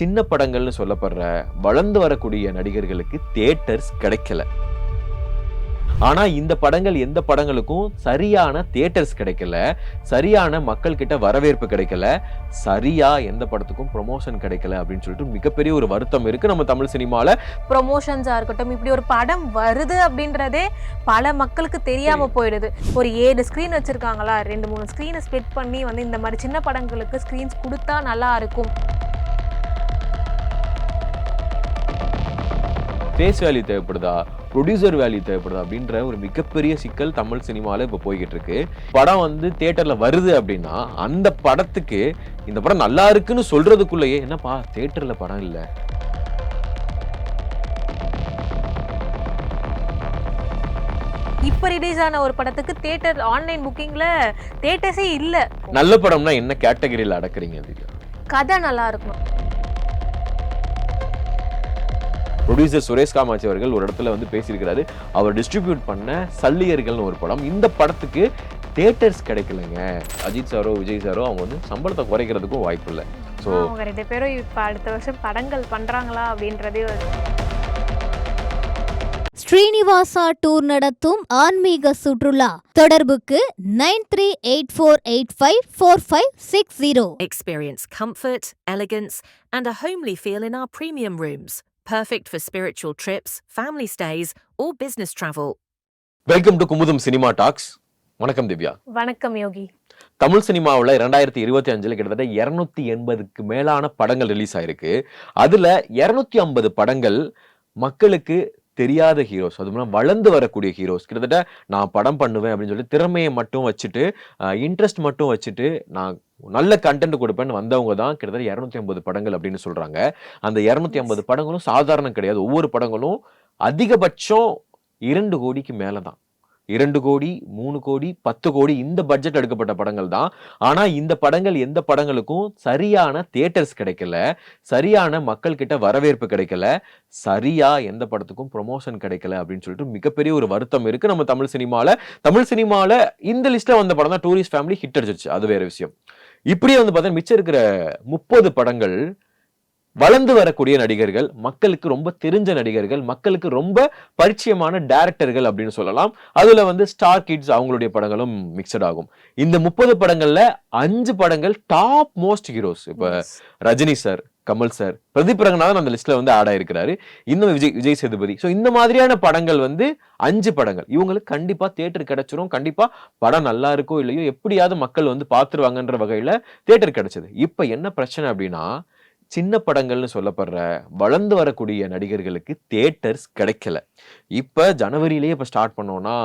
சின்ன படங்கள்னு சொல்லப்படுற வளர்ந்து வரக்கூடிய நடிகர்களுக்கு தியேட்டர்ஸ் கிடைக்கல. ஆனா இந்த படங்கள் எந்த படங்களுக்கும் சரியான தியேட்டர்ஸ் கிடைக்கல, சரியான மக்கள் கிட்ட வரவேற்பு கிடைக்கல, சரியா எந்த படத்துக்கும் ப்ரொமோஷன் கிடைக்கல அப்படின்னு சொல்லிட்டு மிகப்பெரிய ஒரு வருத்தம் இருக்கு நம்ம தமிழ் சினிமால. ப்ரொமோஷன்ஸா இருக்கட்டும், இப்படி ஒரு படம் வருது அப்படின்றதே பல மக்களுக்கு தெரியாம போயிடுது. ஒரு 7 ஸ்கிரீன் வச்சிருக்காங்களா, 2-3 ஸ்கிரீனை ஸ்பிளிட் பண்ணி வந்து இந்த மாதிரி சின்ன படங்களுக்கு ஸ்கிரீன்ஸ் கொடுத்தா நல்லா இருக்கும். ஃபேஸ் வேல்யூ தேவைப்படுதா, ப்ரொடியூசர் வேல்யூ தேவைப்படுதா அப்படின்ற ஒரு மிகப்பெரிய சிக்கல் தமிழ் சினிமாவில் இப்போ போய்கிட்டு இருக்கு. படம் வந்து தியேட்டர்ல வருது அப்படின்னா அந்த படத்துக்கு இந்த படம் நல்லா இருக்குன்னு சொல்றதுக்குள்ளேயே என்னப்பா தியேட்டர்ல படம் இல்லை, இப்ப ரிலீஸ் ஆன ஒரு படத்துக்கு தியேட்டர் ஆன்லைன் புக்கிங்ல தியேட்டர்ஸே இல்ல. நல்ல படம்னா என்ன கேட்டகரியில் அடக்குறீங்க? அதுக்கு கதை நல்லா இருக்கும். ப்ரொடியூசர் சுரேஷ் காமாட்சி அவர்கள் ஒரு இடத்துல வந்து பேசியிருக்கிறாரு. அவர் டிஸ்ட்ரிபியூட் பண்ண சல்லியர்கள்னு ஒரு படம், இந்த படத்துக்கு தியேட்டர்ஸ் கிடைக்கலங்க. அஜித் சாரோ விஜய் சாரோ அவங்க வந்து சம்பளத்தை குறைக்கிறதுக்கும் வாய்ப்பு இல்லை. ஸோ அவங்க 2 பேரும் இப்ப அடுத்த வருஷம் படங்கள் பண்றாங்களா அப்படின்றதே. ஸ்ரீனிவாசா டூர் நடத்தும் ஆன்மீக சுற்றுலா. தொடர்புக்கு 9384854560. Experience comfort, elegance, and a homely feel in our premium rooms. Perfect for spiritual trips, family stays, or business travel. Welcome to Kumudam cinema talks. வணக்கம் திவ்யா. வணக்கம் யோகி. தமிழ் சினிமாவில் 2025 கிட்டத்தட்ட 280க்கு மேலான படங்கள் ரிலீஸ் ஆயிருக்கு. அதுல 250 படங்கள் மக்களுக்கு தெரியாத ஹீரோஸ், அது வளர்ந்து வரக்கூடிய ஹீரோஸ். கிட்டத்தட்ட நான் படம் பண்ணுவேன் அப்படின்னு சொல்லி திறமையை மட்டும் வச்சுட்டு, இன்ட்ரெஸ்ட் மட்டும் வச்சுட்டு நான் நல்ல கண்டென்ட் கொடுப்பேன்னு வந்தவங்க தான் கிட்டத்தட்ட 250 படங்கள் அப்படின்னு சொல்றாங்க. அந்த 250 படங்களும் சாதாரணம் கிடையாது. ஒவ்வொரு படங்களும் அதிகபட்சம் 2 கோடிக்கு மேலதான். 2 கோடி, 3 கோடி, 10 கோடி இந்த பட்ஜெட் எடுக்கப்பட்ட படங்கள் தான். ஆனா இந்த படங்கள் எந்த படங்களுக்கும் சரியான தியேட்டர்ஸ் கிடைக்கல, சரியான மக்கள் கிட்ட வரவேற்பு கிடைக்கல, சரியா எந்த படத்துக்கும் ப்ரொமோஷன் கிடைக்கல அப்படின்னு சொல்லிட்டு மிகப்பெரிய ஒரு வருத்தம் இருக்கு நம்ம தமிழ் சினிமால. தமிழ் சினிமால இந்த லிஸ்ட்ல வந்த படம் தான் டூரிஸ்ட் ஃபேமிலி, ஹிட் அடிச்சிருச்சு, அது வேற விஷயம். இப்படியே வந்து பார்த்தா மிச்சம் இருக்கிற 30 படங்கள் வளர்ந்து வரக்கூடிய நடிகர்கள், மக்களுக்கு ரொம்ப தெரிஞ்ச நடிகர்கள், மக்களுக்கு ரொம்ப பரிச்சயமான டைரக்டர்கள் அப்படின்னு சொல்லலாம். அதுல வந்து ஸ்டார் கிட்ஸ் அவங்களுடைய படங்களும் மிக்சட் ஆகும். இந்த 30 படங்கள்ல 5 படங்கள் டாப் மோஸ்ட் ஹீரோஸ். இப்ப ரஜினி சார், கமல் சார், பிரதீப் ரங்கநாதன் அந்த லிஸ்ட்ல வந்து ஆட் ஆயிருக்கிறாரு. இன்னும் விஜய் சேதுபதி. ஸோ இந்த மாதிரியான படங்கள் வந்து 5 படங்கள். இவங்களுக்கு கண்டிப்பா தியேட்டர் கிடைச்சிரும். கண்டிப்பா படம் நல்லா இருக்கோ இல்லையோ எப்படியாவது மக்கள் வந்து பார்த்துருவாங்கன்ற வகையில தியேட்டர் கிடைச்சது. இப்ப என்ன பிரச்சனை அப்படின்னா, சின்ன படங்கள்னு சொல்லப்படுற வளர்ந்து வரக்கூடிய நடிகர்களுக்கு தியேட்டர்ஸ் கிடைக்கல. இப்ப ஜனவரியிலேயே இப்ப ஸ்டார்ட் பண்ணோம்னா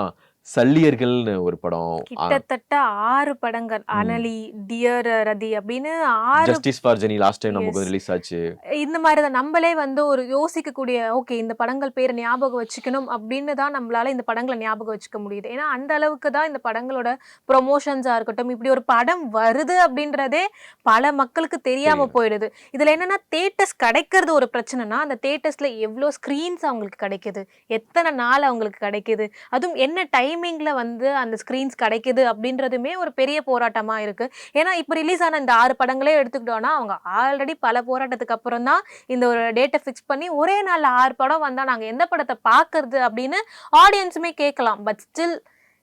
சல்லியர்கள்னு ஒரு படம், கிட்டத்தட்ட 6 படங்கள், அனலி, டியர் ரதி அப்படின்னு 6. Justice for Jenny last time நமக்கு ரிலீஸ் ஆச்சு. இந்த மாதிரி தான் நம்மளே வந்து ஒரு யோசிக்கக்கூடிய, ஓகே இந்த படங்கள் பேரை ஞாபகம் வச்சுக்கணும் அப்படின்னு தான் நம்மளால இந்த படங்களை ஞாபகம் வச்சுக்க முடியுது. ஏன்னா அந்த அளவுக்கு தான் இந்த படங்களோட ப்ரொமோஷன்ஸா இருக்கட்டும், இப்படி ஒரு படம் வருது அப்படின்றதே பல மக்களுக்கு தெரியாம போயிடுது. இதுல என்னன்னா தியேட்டர்ஸ் கிடைக்கிறது ஒரு பிரச்சனைனா, அந்த தியேட்டர்ஸ்ல எவ்வளோ ஸ்கிரீன்ஸ் அவங்களுக்கு கிடைக்குது, எத்தனை நாள் அவங்களுக்கு கிடைக்குது, அதுவும் என்ன டைமிங்ல வந்து அந்த ஸ்கிரீன்ஸ் கிடைக்குது அப்படின்றதுமே ஒரு பெரிய போராட்டமா இருக்கு. ஏன்னா இப்ப ரிலீஸ் ஆன இந்த 6 படங்களே எடுத்துக்கிட்டோம்னா, அவங்க ஆல்ரெடி பல போராட்டத்துக்கு அப்புறம் தான் இந்த ஒரு டேட்டை ஃபிக்ஸ் பண்ணி ஒரே நாள்ல 6 படம் வந்தா நாங்க எந்த படத்தை பாக்குறது அப்படின்னு ஆடியன்ஸுமே கேட்கலாம். பட் ஸ்டில்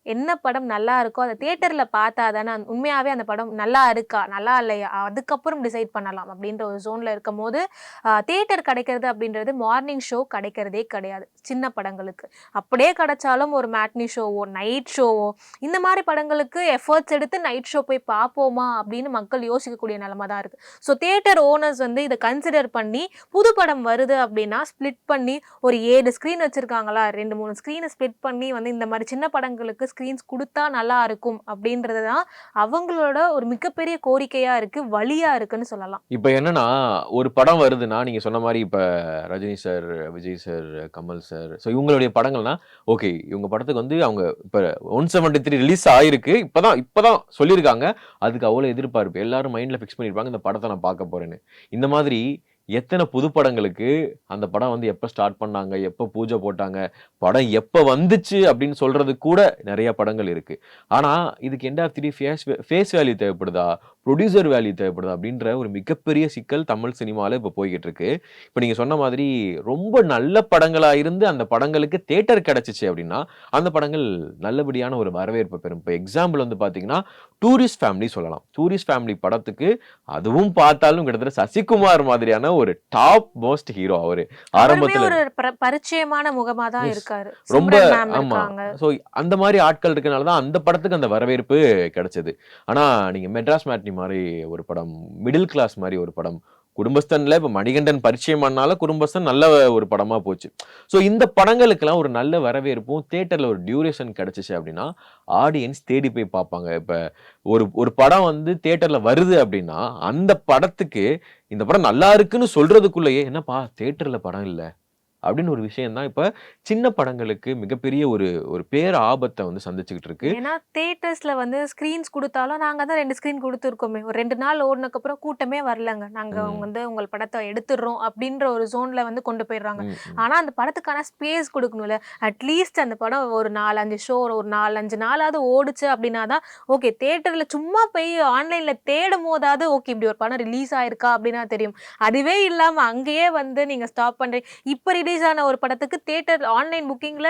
என்ன படம் நல்லா இருக்கோ அதை தியேட்டர்ல பார்த்தா தானே உண்மையாவே அந்த படம் நல்லா இருக்கா நல்லா இல்லையா அதுக்கப்புறம் டிசைட் பண்ணலாம் அப்படின்ற ஒரு ஜோன்ல இருக்கும் போது தியேட்டர் கிடைக்கிறது அப்படின்றது மார்னிங் ஷோ கிடைக்கிறதே கிடையாது சின்ன படங்களுக்கு. அப்படியே கிடைச்சாலும் ஒரு மேட்னி ஷோவோ நைட் ஷோவோ இந்த மாதிரி படங்களுக்கு எஃபர்ட்ஸ் எடுத்து நைட் ஷோ போய் பார்ப்போமா அப்படின்னு மக்கள் யோசிக்கக்கூடிய நிலைமை தான் இருக்கு. ஸோ தியேட்டர் ஓனர்ஸ் வந்து இதை கன்சிடர் பண்ணி புது படம் வருது அப்படின்னா ஸ்பிளிட் பண்ணி ஒரு 7 ஸ்க்ரீன் வச்சிருக்காங்களா, 2-3 ஸ்க்ரீனை ஸ்பிளிட் பண்ணி வந்து இந்த மாதிரி சின்ன படங்களுக்கு ஸ்கிரீன்ஸ் கொடுத்தா நல்லா இருக்கும் அப்படின்றது தான் அவங்களோட ஒரு மிகப்பெரிய கோரிக்கையா இருக்கு, வழியா இருக்குன்னு சொல்லலாம். இப்ப என்னன்னா ஒரு படம் வருதுன்னா நீங்க சொன்ன மாதிரி இப்ப Rajini sir, Vijay sir, Kamal sir, so இவங்களுடைய படங்கள்னா ஓகே இவங்க படத்துக்கு வந்து அவங்க இப்ப 173 ரிலீஸ் ஆயிருக்கு, இப்பதான் சொல்லியிருக்காங்க, அதுக்கு அவ்வளவு எதிர்பார்ப்பு எல்லாரும் மைண்ட்ல ஃபிக்ஸ் பண்ணிருப்பாங்க இந்த படத்தை நான் பார்க்க போறேன்னு. இந்த மாதிரி எத்தனை புது படங்களுக்கு அந்த படம் வந்து எப்ப ஸ்டார்ட் பண்ணாங்க, எப்ப பூஜை போட்டாங்க, படம் எப்ப வந்துச்சு அப்படின்னு சொல்றதுக்கு கூட நிறைய படங்கள் இருக்கு. ஆனா இதுக்கு end of the day face value தேவைப்படுதா? ப்ரொடியூசர் வேல்யூ தேவைப்படுதா? அப்படின்ற ஒரு மிகப்பெரிய சிக்கல் தமிழ் சினிமால இப்ப போய்க்கிட்டு இருக்கு. இப்ப நீங்க சொன்ன மாதிரி ரொம்ப நல்ல படங்களா இருந்து அந்த படங்களுக்கு தியேட்டர் கிடைச்சுச்சு அப்படின்னா, அந்த படங்கள் நல்லபடியான ஒரு வரவேற்பை பெறும். இப்ப எக்ஸாம்பிள் வந்து பார்த்தீங்கன்னா, டூரிஸ்ட் ஃபேமிலி சொல்லலாம். டூரிஸ்ட் ஃபேமிலி படத்துக்கு அதுவும் பார்த்தாலும் கிட்டத்தட்ட சசிகுமார் மாதிரியான ஒரு டாப் மோஸ்ட் ஹீரோ அவரு. அவருமே ஆரம்பத்துல ஒரு பரிச்சயமான முகமா தான் Yes. இருக்காரு. ரொம்ப சிம்ரன் மேம் ஆமா. இருக்காங்க. ஸோ அந்த மாரி ஆட்கள் இருக்கனால தான் அந்த படத்துக்கு அந்த வரவேற்பு கிடைச்சது. ஆனா நீங்க மெட்ராஸ் மேட்னி மாரி ஒரு படம், மிடில் கிளாஸ் மாரி ஒரு படம், குடும்பஸ்தன்ல இப்ப மணிகண்டன் பரிச்சயம் பண்ணால குடும்பஸ்தன் நல்ல ஒரு படமா போச்சு. ஸோ இந்த படங்களுக்கெல்லாம் ஒரு நல்ல வரவேற்பும், தியேட்டர்ல ஒரு டியூரேஷன் கிடைச்சுச்சு அப்படின்னா, ஆடியன்ஸ் தேடி போய் பார்ப்பாங்க. இப்ப ஒரு ஒரு படம் வந்து தியேட்டர்ல வருது அப்படின்னா, அந்த படத்துக்கு இந்த படம் நல்லா இருக்குன்னு சொல்றதுக்குள்ளயே, "என்னப்பா தியேட்டர்ல படம் இல்ல." அப்படின்னு ஒரு விஷயம் தான் இப்ப சின்ன படங்களுக்கு மிகப்பெரிய ஒரு ஒரு பேர் ஆபத்தை வந்து சந்திச்சுக்கிட்டு இருக்கு. ஏன்னா தியேட்டர்ஸ்ல வந்து ஸ்கிரீன்ஸ் குடுத்தாலும் நாங்க தான் 2 ஸ்கிரீன் குடுத்துருக்கோமே. ஒரு 2 நாள் ஓடுனதுக்கு அப்புறம் கூட்டமே வரலங்க. நாங்க ம். வந்து உங்கள் படத்த எடுத்துடுறோம் அப்படின்ற ஒரு ஜோன்ல வந்து கொண்டு போயிடுறாங்க. ம், ம். ஆனா அந்த படத்துக்கான ஸ்பேஸ் குடுக்கணும்ல. அட்லீஸ்ட் அந்த படம் ஒரு 4, 5 ஷோ ஒரு 4, 5 நாளாவது ஓடுச்சு அப்படின்னா தான் ஓகே. தியேட்டர்ல சும்மா போய் ஆன்லைன்ல தேடும்போதாவது ஓகே இப்படி ஒரு படம் ரிலீஸ் ஆயிருக்கா அப்படின்னா தெரியும். அதுவே இல்லாம அங்கேயே வந்து நீங்க ஸ்டாப் பண்றீங்க. இப்ப ரிலீஸ் ஆன ஒரு படத்துக்கு தியேட்டர் ஆன்லைன் புக்கிங்ல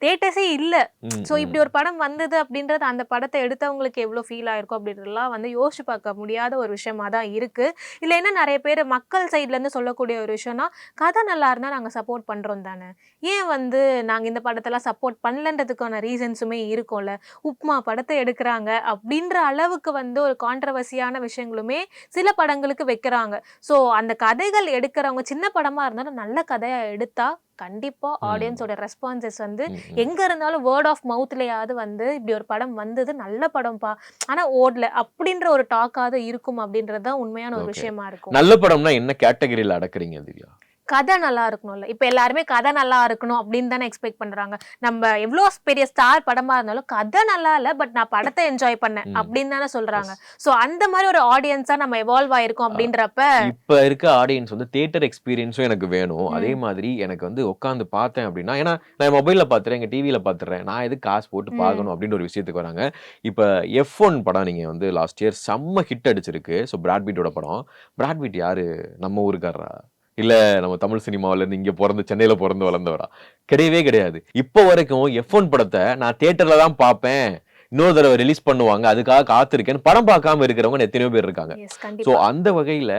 தியேட்டர்ஸே இல்ல. ம், ஸோ இப்படி ம். ஒரு படம் வந்தது அப்படின்றது அந்த படத்தை எடுத்தவங்களுக்கு எவ்வளோ ஃபீல் ஆயிருக்கும் அப்படின்றதெல்லாம் வந்து யோசிச்சு பார்க்க முடியாத ஒரு விஷயமா தான் இருக்கு. இல்லைன்னா நிறைய பேர் மக்கள் சைட்லேருந்து சொல்லக்கூடிய ஒரு விஷயம்னா, கதை நல்லா இருந்தால் நாங்கள் சப்போர்ட் பண்ணுறோம் தானே. ஏன் வந்து நாங்கள் இந்த படத்தெல்லாம் சப்போர்ட் பண்ணலன்றதுக்கான ரீசன்ஸுமே இருக்கும்ல. உப்மா படத்தை எடுக்கிறாங்க அப்படின்ற அளவுக்கு வந்து ஒரு கான்ட்ரவர்சியான விஷயங்களுமே சில படங்களுக்கு வைக்கிறாங்க. ஸோ அந்த கதைகள் எடுக்கிறவங்க சின்ன படமா இருந்தாலும் நல்ல கதையா எடுத்தா கண்டிப்பா ம். ஆடியன்ஸோட ரெஸ்பான்சஸ் வந்து ம், ம். எங்க இருந்தாலும் வேர்ட் ஆஃப் மவுத்லயாவது வந்து இப்படி ஒரு படம் வந்தது நல்ல படம்ப்பா ஆனா ஓடல அப்படின்ற ஒரு டாக்காவது இருக்கும் அப்படின்றது தான் உண்மையான ஒரு ஓகே. விஷயமா இருக்கும். நல்ல படம்னா என்ன கேட்டகரியில அடக்குறீங்க திவ்யா? கதை நல்லா இருக்கணும்ல. இப்ப எல்லாருமே கதை நல்லா இருக்கணும் அப்படின்னு தானே எக்ஸ்பெக்ட் பண்றாங்க. நம்ம எவ்வளோ பெரிய ஸ்டார் படமா இருந்தாலும் கதை நல்லா இல்ல பட் நான் படத்தை என்ஜாய் பண்ணேன் ம். அப்படின்னு தானே சொல்றாங்க. எஸ். சோ அந்த மாதிரி ஒரு ஆடியன்ஸா நம்ம எவால்வ் ஆயிருக்கோம் அப்படின்றப்ப இப்ப இருக்க ஆடியன்ஸ் வந்து தியேட்டர் எக்ஸ்பீரியன்ஸும் எனக்கு வேணும். அதே ம், மாதிரி எனக்கு வந்து உட்காந்து பார்த்தேன் அப்படின்னா, ஏன்னா நான் மொபைல்ல பார்த்துறேன், எங்க டிவில பார்த்துடுறேன். நான் எதுக்கு காசு போட்டு ம். பார்க்கணும் அப்படின்ற ஒரு விஷயத்துக்கு வராங்க. இப்ப F1 படம் நீங்க வந்து லாஸ்ட் இயர் செம்ம ஹிட் அடிச்சிருக்கு. ஸோ பிராட் பீட்டோட படம். பிராட் பீட் யாரு? நம்ம ஊருக்காரரா? இல்ல நம்ம தமிழ் சினிமாவுல இருந்து இங்க பொறந்து சென்னையில பொறந்து வளர்ந்தவரா? கிடையவே கிடையாது. இப்போ வரைக்கும் F1 படத்த நான் தியேட்டர்ல தான் பார்ப்பேன். இன்னொரு தடவை ரிலீஸ் பண்ணுவாங்க. அதுக்காக காத்திருக்கேன்னு படம் பார்க்காம இருக்கிறவங்க எத்தனையோ பேர் இருக்காங்க. எஸ் ஸோ கண்டிப்பா. அந்த வகையில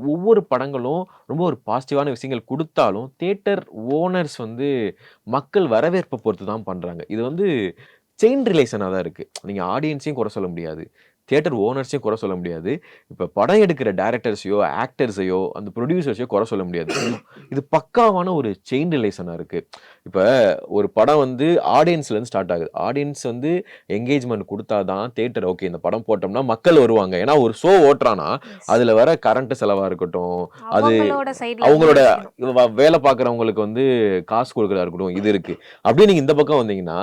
ஒவ்வொரு படங்களும் ரொம்ப ஒரு பாசிட்டிவான விஷயங்கள் குடுத்தாலும், தியேட்டர் ஓனர்ஸ் வந்து மக்கள் வரவேற்ப பொறுத்து தான் பண்றாங்க. இது வந்து செயின் ரிலேஷனா தான் இருக்கு. நீங்க ஆடியன்ஸையும் குறை சொல்ல முடியாது. தியேட்டர் ஓனர்ஸையும் குறை சொல்ல முடியாது. இப்ப படம் எடுக்கிற டைரக்டர்ஸையோ, ஆக்டர்ஸையோ, அந்த புரொடியூசர்ஸையோ குறை சொல்ல முடியாது. இது பக்காவான ஒரு செயின் ரிலேஷனா இருக்கு. இப்ப ஒரு படம் வந்து ஆடியன்ஸ்ல இருந்து ஸ்டார்ட் ஆகுது. ஆடியன்ஸ் வந்து என்கேஜ்மென்ட் குடுத்தா தான் தியேட்டர் ஓகே இந்த படம் போட்டோம்னா மக்கள் வருவாங்க. ஏன்னா ஒரு ஷோ ஓட்டுறான்னா, எஸ். அதுல வர கரண்ட் செலவா இருக்கட்டும், அது அவங்களோட சைடுல இருந்து அவங்களோட யோசிக்கணும். வேலை பார்க்குறவங்களுக்கு வந்து காசு குடுக்குறதா இருக்கட்டும், இது இருக்கு. அப்படியே நீங்க இந்த பக்கம் வந்தீங்கன்னா,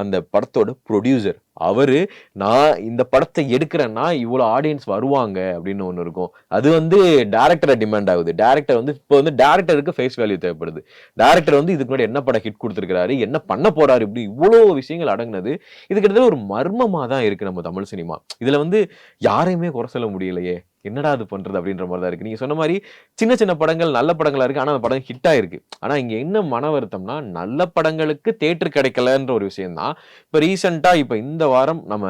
அந்த படத்தோட புரொடியூசர் அவரு நான் இந்த படத்தை எடுக்கிறேன்னா இவ்வளோ ஆடியன்ஸ் வருவாங்க அப்படின்னு ஒண்ணு இருக்கும். அது வந்து டைரக்டரை டிமாண்ட் ஆகுது. டைரக்டர் வந்து இப்போ வந்து டைரக்டருக்கு ஃபேஸ் வேல்யூ தேவைப்படுது. டைரக்டர் வந்து இதுக்கு முன்னாடி என்ன படம் ஹிட் குடுத்திருக்காரு, என்ன பண்ண போறாரு, இப்படி இவ்வளோ விஷயங்கள் அடங்குனது. இது கிட்டத்தட்ட ஒரு மர்மமா தான் இருக்கு நம்ம தமிழ் சினிமா. இதுல வந்து யாரையுமே குறை சொல்ல முடியலையே. என்னடா இது பண்றது அப்படின்ற மாதிரி தான் இருக்கு. நீங்க சொன்ன மாதிரி சின்ன சின்ன படங்கள் நல்ல படங்களா இருக்கு. ஆனா அந்த படம் ஹிட் ஆயிருக்கு. ஆனா இங்க என்ன மன வருத்தம்னா நல்ல படங்களுக்கு தியேட்டர் கிடைக்கலன்ற ஒரு விஷயம் தான். இப்ப ரீசெண்டா இப்ப இந்த வாரம் நம்ம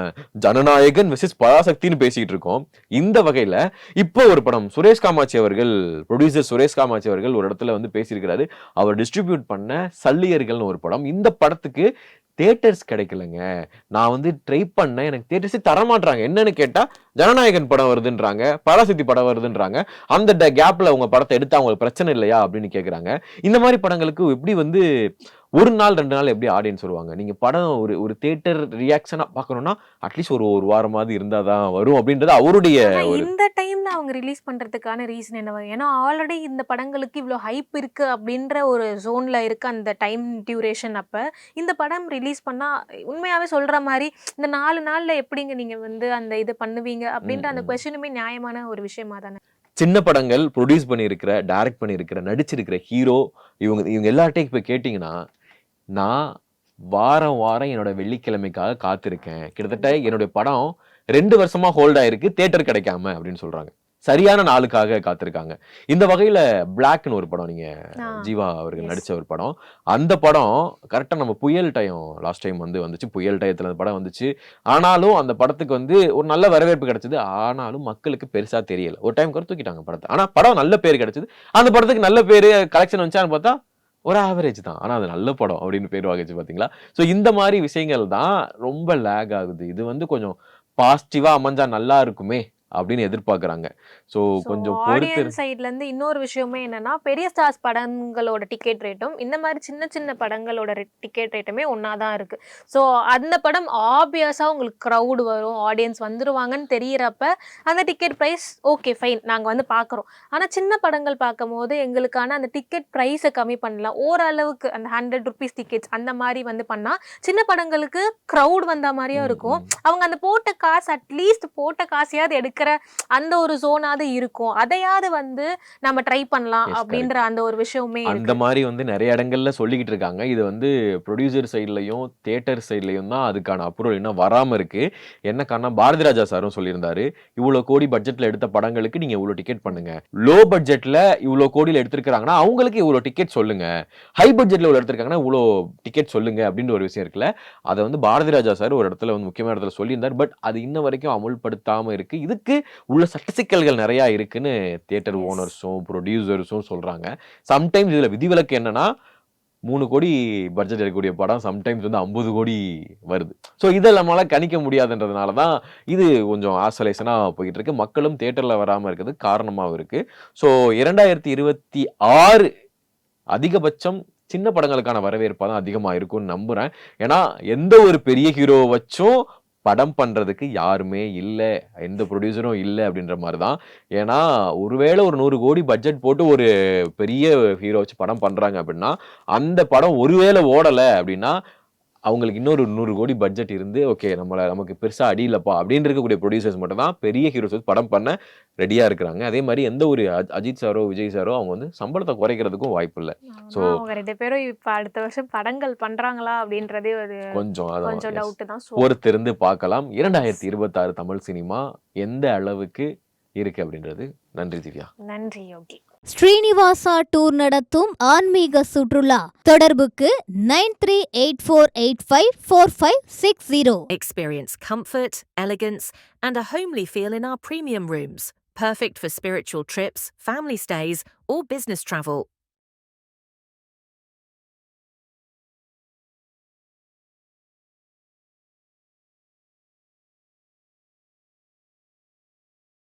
ஜனநாயகன் வெர்சஸ் பராசக்தின்னு பேசிட்டு இருக்கோம். இந்த வகையில இப்போ ஒரு படம் சுரேஷ் காமாட்சி அவர்கள் ப்ரொடியூசர் சுரேஷ் காமாட்சி அவர்கள் ஒரு இடத்துல வந்து பேசியிருக்கிறாரு. அவர் டிஸ்ட்ரிபியூட் பண்ண சல்லியர்கள்னு ஒரு படம். இந்த படத்துக்கு தியேட்டர்ஸ் கிடைக்கலங்க. நான் வந்து ட்ரை பண்ணேன். எனக்கு தியேட்டர்ஸே தரமாட்றாங்க. என்னன்னு கேட்டா, ஜனநாயகன் படம் வருதுன்றாங்க. பராசக்தி படம் வருதுன்றாங்க. அந்த கேப்ல உங்க படத்த எடுத்தா உங்களுக்கு பிரச்சனை இல்லையா? அப்படின்னு கேட்கறாங்க. இந்த மாரி படங்களுக்கு எப்படி வந்து 1 நாள் 2 நாள் எப்படி ஆடியன்ஸ் வருவாங்க? நீங்க படம் ஒரு ஒரு தியேட்டர் ரியாக்ஷனா பார்க்கணும்னா, அட்லீஸ்ட் ஒரு வாரமாவது இருந்தா தான் வரும் அப்படின்றது அவருடைய ஆனா ஒரு இந்த டைம்ல அவங்க ரிலீஸ் பண்றதுக்கான ரீசன் என்னவா? ஏன்னா ஆல்ரெடி இந்த படங்களுக்கு இவ்ளோ ஹைப் இருக்கு அப்படின்ற ஒரு ஜோன்ல இருக்கு அந்த டைம் டியூரேஷன் அப்ப. இந்த படம் ரிலீஸ் பண்ணா உண்மையாவே சொல்ற மாரி இந்த 4 நாள்ல எப்படிங்க நீங்க வந்து அந்த இது பண்ணுவீங்க ம், அப்படின்ற அந்த ம். கொஸ்டினுமே நியாயமான ஒரு விஷயமா தானே? சின்ன படங்கள் ப்ரொடியூஸ் பண்ணியிருக்கிற, டைரக்ட் பண்ணியிருக்கிற, நடிச்சிருக்கிற ஹீரோ இவங்க எல்லார்ட்டையும் இப்ப கேட்டீங்கன்னா, நான் வாரம் வாரம் என்னோட வெள்ளிக்கிழமைக்காக காத்திருக்கேன். கிட்டத்தட்ட என்னுடைய படம் 2 வருஷமா ஹோல்ட் ஆயிருக்கு தியேட்டர் கிடைக்காம அப்படின்னு சொல்றாங்க. சரியான நாளுக்காக காத்திருக்காங்க. இந்த வகையில பிளாக்னு ஒரு படம் நீங்க ஆ, ஜீவா அவர்கள் எஸ். நடிச்ச ஒரு படம். அந்த படம் கரெக்ட்டா நம்ம புயல் டைம் லாஸ்ட் டைம் வந்துச்சு. புயல் டயத்துல அந்த படம் வந்துச்சு. ஆனாலும் அந்த படத்துக்கு ஒரு நல்ல வரவேற்பு கிடைச்சது. ஆனாலும் மக்களுக்கு பெருசா தெரியல. ஒரு டைம் கூட தூக்கிட்டாங்க படத்த. ஆனா படம் நல்ல பேர் கிடைச்சது. அந்த படத்துக்கு நல்ல பேரு கலெக்ஷன் வந்துச்சான்னு பார்த்தா, ஒரு ஆவரேஜ் தான். ஆனா அது நல்ல படம் அப்படின்னு பேர் வாங்குச்சு பாத்தீங்களா? சோ இந்த மாரி விஷயங்கள் தான் ரொம்ப லேக் ஆகுது. இது கொஞ்சம் பாசிட்டிவா அமைஞ்சா நல்லா இருக்குமே அப்படின்னு எதிர்பார்க்கறாங்க. சோ ஸோ கொஞ்சம் பொறுத்து ஆடியன்ஸ் சைட்லேருந்து இன்னொரு விஷயமே என்னன்னா, பெரிய ஸ்டார்ஸ் படங்களோட டிக்கெட் ரேட்டும், இந்த மாதிரி சின்ன சின்ன படங்களோட டிக்கெட் ரேட்டுமே ஒண்ணா தான் இருக்கு. ஸோ அந்த படம் ஆப்வியஸா உங்களுக்கு க்ரவுட் வரும், ஆடியன்ஸ் வந்துருவாங்கன்னு தெரியறப்ப, அந்த டிக்கெட் பிரைஸ் ஓகே ஃபைன் நாங்க வந்து பார்க்குறோம். ஆனா சின்ன படங்கள் பார்க்கும்போது எங்களுக்கான அந்த டிக்கெட் பிரைஸை கம்மி பண்ணலாம். ஓரளவுக்கு அந்த ₹100 டிக்கெட்ஸ் அந்த மாதிரி வந்து பண்ணா, சின்ன படங்களுக்கு க்ரவுட் வந்த மாதிரியும் ம், இருக்கும். ம். அவங்க அந்த போட்ட காசு அட்லீஸ்ட் போட்ட காசையாவது எடுக்கிற அந்த ஒரு ஜோனாவது இருக்கும். அதையாவது வந்து நம்ம ட்ரை பண்ணலாம் எஸ், அப்படின்ற கரெக்ட். அந்த ஒரு விஷயமே அந்த இருக்கு. மாரி நெறைய இடங்கள்ல சொல்லிக்கிட்டு இருக்காங்க. இது புரொடியூசர் சைட்லயும், தியேட்டர் சைட்லயும் தான் அதுக்கான அப்ரூவல் இன்னும் வராம இருக்கு. என்ன காரணம் பாரதி ராஜா சாரும் சொல்லியிருந்தாரு. இவ்ளோ கோடி பட்ஜெட்ல எடுத்த படங்களுக்கு நீங்க இவ்ளோ டிக்கெட் பண்ணுங்க. லோ பட்ஜெட்ல இவ்ளோ கோடியில எடுத்திருக்காங்கன்னா, அவங்களுக்கு இவ்ளோ டிக்கெட் சொல்லுங்க. ஹை பட்ஜெட்ல இவ்ளோ எடுத்திருக்காங்கன்னா, இவ்ளோ டிக்கெட் சொல்லுங்க அப்படின்ற ஒரு விஷயம் இருக்குல்ல. அத பாரதி ராஜா சார் ஒரு இடத்துல முக்கியமான இடத்துல சொல்லியிருந்தார். பட் அது இன்ன வரைக்கும் அமுல்படுத்தாம இருக்கு. இதுக்கு உள்ள சட்ட சிக்கல்கள் நெறைய இருக்குன்னு தியேட்டர் எஸ். ஓனர்ஸும், புரொடியூசர்ஸும் சொல்றாங்க. சம்டைம்ஸ் இதுல விதிவிலக்கு என்னன்னா, 3 கோடி பட்ஜெட் எடுக்கக்கூடிய படம் சம்டைம்ஸ் 50 கோடி வருது. சோ இத நம்மால கணிக்க முடியாதுன்றதுனால தான் இது கொஞ்சம் ஆசோலேஷனா போயிட்டு இருக்கு. மக்களும் தியேட்டர்ல வராம இருக்கிறதுக்கு காரணமாவும் இருக்கு. சோ 2026 அதிகபட்சம் சின்ன படங்களுக்கான வரவேற்பா தான் அதிகமா இருக்கும்னு நம்புறேன். ஏன்னா, எந்த ஒரு பெரிய ஹீரோவ வச்சும் படம் பண்றதுக்கு யாருமே இல்ல. எந்த புரொடியூசரும் இல்ல அப்படின்ற மாரி தான். ஏன்னா, ஒருவேள ஒரு 100 கோடி பட்ஜெட் போட்டு ஒரு பெரிய ஹீரோ வச்சு படம் பண்றாங்க அப்படின்னா, அந்த படம் ஒருவேள ஓடல அப்படின்னா, அவங்களுக்கு இன்னொரு 100 கோடி பட்ஜெட் இருந்து, ஓகே நமக்கு பெருசா அடி இல்லப்பா அப்படின்னு இருக்கக்கூடிய புரொடியூசர்ஸ் மட்டும் தான் பெரிய ஹீரோஸ் வச்சு படம் பண்ண ரெடியா இருக்கிறாங்க. அதே மாரி எந்த ஒரு அஜித் சாரோ, விஜய் சாரோ அவங்க சம்பளத்த குறைக்கிறதுக்கும் வாய்ப்பில்ல. சோ ஆனா அவங்க 2 பேரும் இப்ப அடுத்த வருஷம் படங்கள் பண்றாங்களா அப்படின்றதே ஒரு கொஞ்சம் கொஞ்சம் எஸ். டவுட் தான். ஸோ பொறுத்திருந்து பார்க்கலாம். எஸ். 2026 தமிழ் சினிமா எந்த அளவுக்கு இருக்கு அப்படின்றது. நன்றி திவ்யா. நன்றி யோகி. ஸ்ரீனிவாசா டூர் நடத்தும் ஆன்மீக சுற்றுலா தொடர்புக்கு 9384854560. Experience comfort, elegance, and a homely feel in our premium rooms. Perfect for spiritual trips, family stays, or business travel,